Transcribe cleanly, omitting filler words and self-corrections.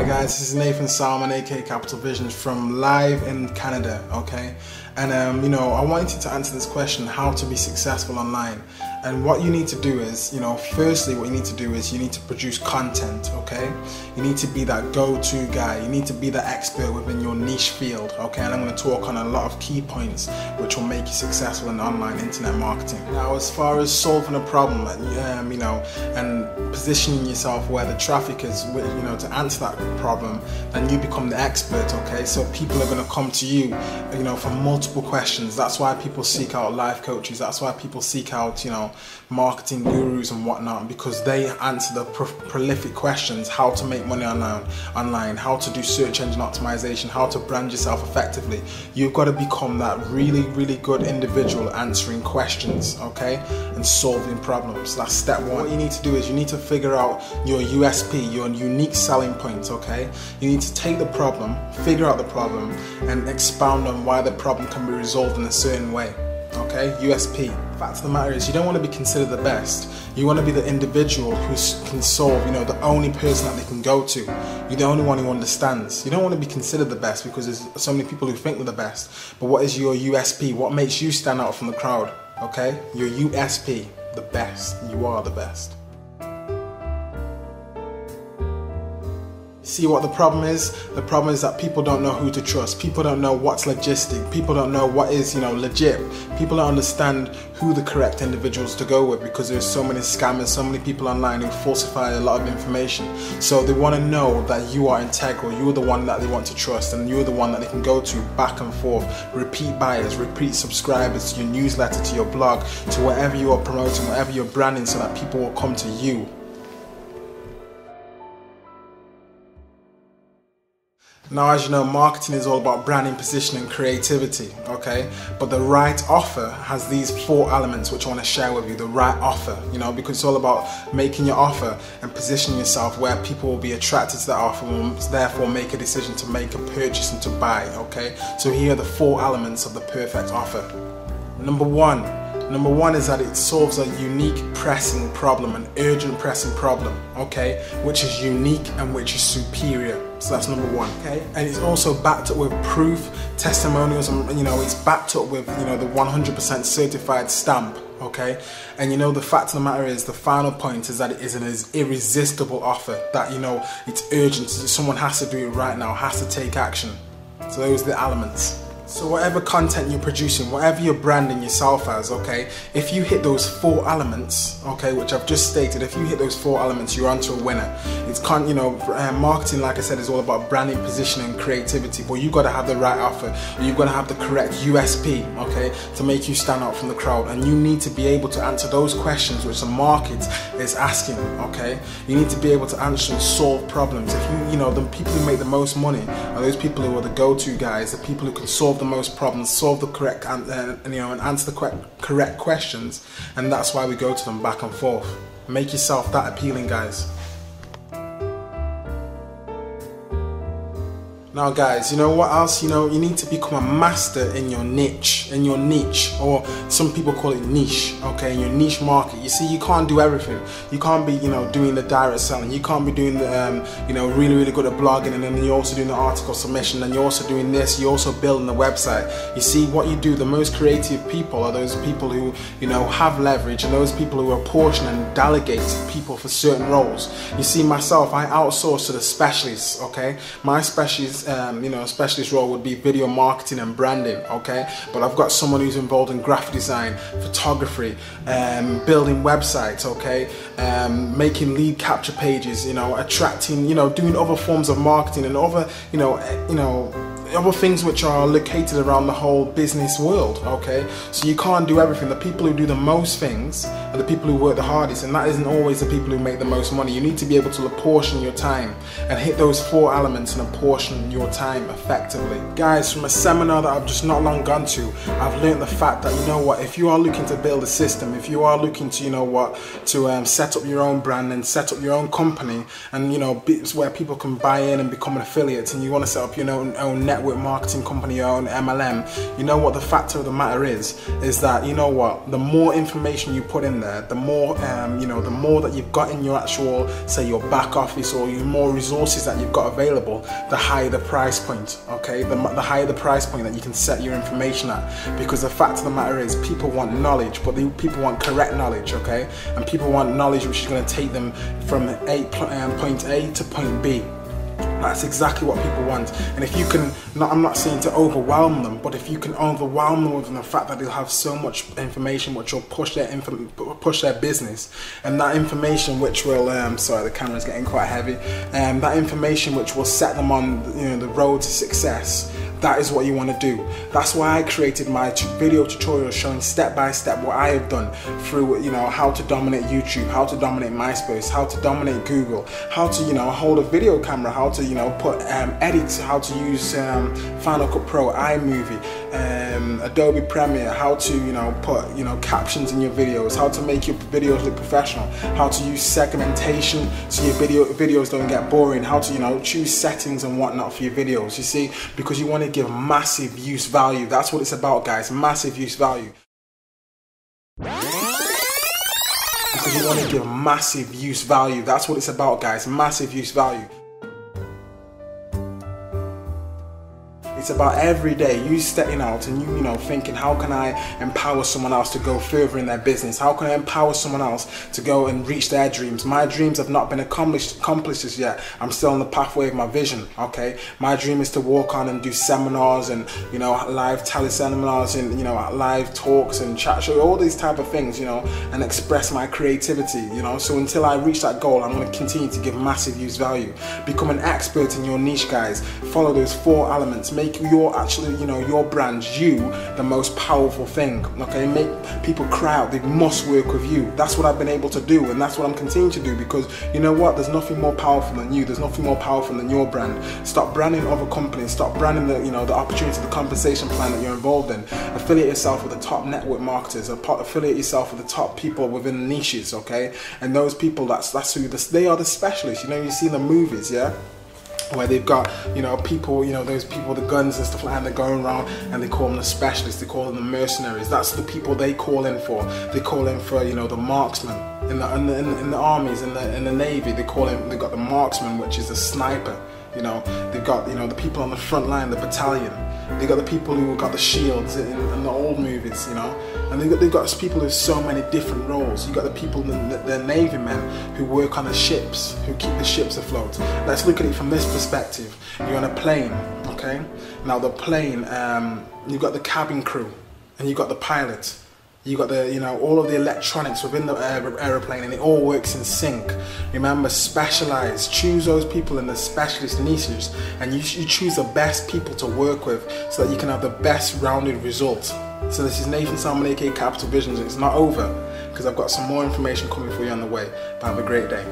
Guys, this is Nathan Salmon, aka Capital Visions, from live in Canada, okay? And I wanted to answer this question, how to be successful online. And what you need to do is, firstly what you need to do is you need to produce content, okay? You need to be that go-to guy. You need to be the expert within your niche field, okay? And I'm going to talk on a lot of key points which will make you successful in online internet marketing. Now, as far as solving a problem, and positioning yourself where the traffic is, to answer that problem, then you become the expert, okay? So people are going to come to you, for multiple questions. That's why people seek out life coaches. That's why people seek out, marketing gurus and whatnot, because they answer the prolific questions: how to make money online, how to do search engine optimization, how to brand yourself effectively. You've got to become that really good individual answering questions, okay, and solving problems. That's step one. What you need to do is you need to figure out your USP, your unique selling point, okay? You need to take the problem, figure out the problem, and expound on why the problem can be resolved in a certain way. Okay, USP. The fact of the matter is, you don't want to be considered the best. You want to be the individual who can solve, the only person that they can go to. You're the only one who understands. You don't want to be considered the best because there's so many people who think they're the best. But what is your USP? What makes you stand out from the crowd? Okay, your USP, the best. You are the best. See what the problem is? The problem is that people don't know who to trust. People don't know what's logistic. People don't know what is, legit. People don't understand who the correct individuals to go with, because there's so many scammers, so many people online who falsify a lot of information. So they want to know that you are integral. You're the one that they want to trust, and you're the one that they can go to back and forth. Repeat buyers, repeat subscribers to your newsletter, to your blog, to whatever you are promoting, whatever you're branding, so that people will come to you. Now, as you know, marketing is all about branding, positioning, creativity, okay? But the right offer has these 4 elements which I want to share with you. The right offer, because it's all about making your offer and positioning yourself where people will be attracted to that offer and therefore make a decision to make a purchase and to buy, okay? So here are the 4 elements of the perfect offer. Number one is that it solves a unique pressing problem, an urgent pressing problem, okay, which is unique and which is superior. So that's number 1, okay? And it's also backed up with proof, testimonials, and it's backed up with the 100% certified stamp, okay? And the fact of the matter is, the final point is that it is an irresistible offer, that it's urgent, someone has to do it right now, has to take action. So those are the elements. So whatever content you're producing, whatever you're branding yourself as, okay, if you hit those 4 elements, okay, which I've just stated, if you hit those 4 elements, you're onto a winner. It's marketing, like I said, is all about branding, positioning, creativity, but you've got to have the right offer. You've got to have the correct USP, okay, to make you stand out from the crowd. And you need to be able to answer those questions which the market is asking, okay? You need to be able to answer and solve problems. If the people who make the most money are those people who are the go-to guys, the people who can solve the most problems, solve the correct and answer the correct questions, and that's why we go to them back and forth. Make yourself that appealing, guys. Now guys, what else? You need to become a master in your niche, or some people call it niche, okay, in your niche market. You see, you can't do everything. You can't be, doing the direct selling. You can't be doing the, really good at blogging, and then you're also doing the article submission, and you're also doing this, you're also building the website. You see, what you do, the most creative people are those people who, have leverage, and those people who apportion and delegate people for certain roles. You see, myself, I outsource to the specialists, okay? My specialist specialist role would be video marketing and branding, okay? But I've got someone who's involved in graphic design, photography, building websites, okay? Making lead capture pages, attracting, doing other forms of marketing and other, other things which are located around the whole business world, okay? So you can't do everything. The people who do the most things are the people who work the hardest, and that isn't always the people who make the most money. You need to be able to apportion your time and hit those 4 elements and apportion your time effectively. Guys, from a seminar that I've just not long gone to, I've learned the fact that, if you are looking to build a system, if you are looking to, set up your own brand and set up your own company, and, where people can buy in and become an affiliate, and you want to set up your own network network marketing company, your own MLM, you know what the factor of the matter is that, you know what, the more information you put in there, the more you know, the more that you've got in your actual, say, your back office, or your more resources that you've got available, the higher the price point. Okay, the higher the price point that you can set your information at, because the fact of the matter is people want knowledge, but people want correct knowledge. Okay, and people want knowledge which is going to take them from point A to point B. That's exactly what people want. And if you can, I'm not saying to overwhelm them, but if you can overwhelm them with the fact that they'll have so much information which will push their business, and that information which will, sorry, the camera's getting quite heavy, that information which will set them on, you know, the road to success, that is what you want to do. That's why I created my video tutorial showing step by step what I have done through, you know, how to dominate YouTube, how to dominate MySpace, how to dominate Google, how to, you know, hold a video camera, how to, you know, put edits, how to use Final Cut Pro, iMovie, Adobe Premiere, how to, you know, put, you know, captions in your videos, how to make your videos look professional, how to use segmentation so your videos don't get boring, how to, you know, choose settings and whatnot for your videos, you see, because you want to give massive use value. That's what it's about, guys, massive use value. Because you want to give massive use value. That's what it's about, guys, massive use value. It's about every day you stepping out and you know, thinking, how can I empower someone else to go further in their business? How can I empower someone else to go and reach their dreams? My dreams have not been accomplished as yet. I'm still on the pathway of my vision, okay? My dream is to walk on and do seminars and, you know, live teleseminars and, you know, live talks and chat show, all these type of things, you know, and express my creativity, you know? So until I reach that goal, I'm going to continue to give massive use value. Become an expert in your niche, guys. Follow those 4 elements. Make your actually, you know, your brand, you, the most powerful thing. Okay, make people cry out. They must work with you. That's what I've been able to do, and that's what I'm continuing to do, because you know what? There's nothing more powerful than you. There's nothing more powerful than your brand. Stop branding other companies. Stop branding the, you know, the opportunity, the compensation plan that you're involved in. Affiliate yourself with the top network marketers. Affiliate yourself with the top people within niches. Okay, and those people, that's who they are, the specialists. You know, you see the movies, yeah, where they've got, you know, people, you know, those people with the guns and stuff like that, they're going around and they call them the specialists, they call them the mercenaries. That's the people they call in for. They call in for, you know, the marksman. In the armies, in the navy, they got the marksman, which is the sniper. You know, they've got, you know, the people on the front line, the battalion. They got the people who got the shields in the old movies, you know, and they've got people with so many different roles. You got the people, the navy men who work on the ships, who keep the ships afloat. Let's look at it from this perspective. You're on a plane, okay? Now the plane, you've got the cabin crew, and you've got the pilot. You got the, you know, all of the electronics within the aeroplane, and it all works in sync. Remember, specialize. Choose those people in the specialist niches, and you choose the best people to work with so that you can have the best rounded result. So this is Nathan Salmon, aka Capital Visions. It's not over, because I've got some more information coming for you on the way. But have a great day.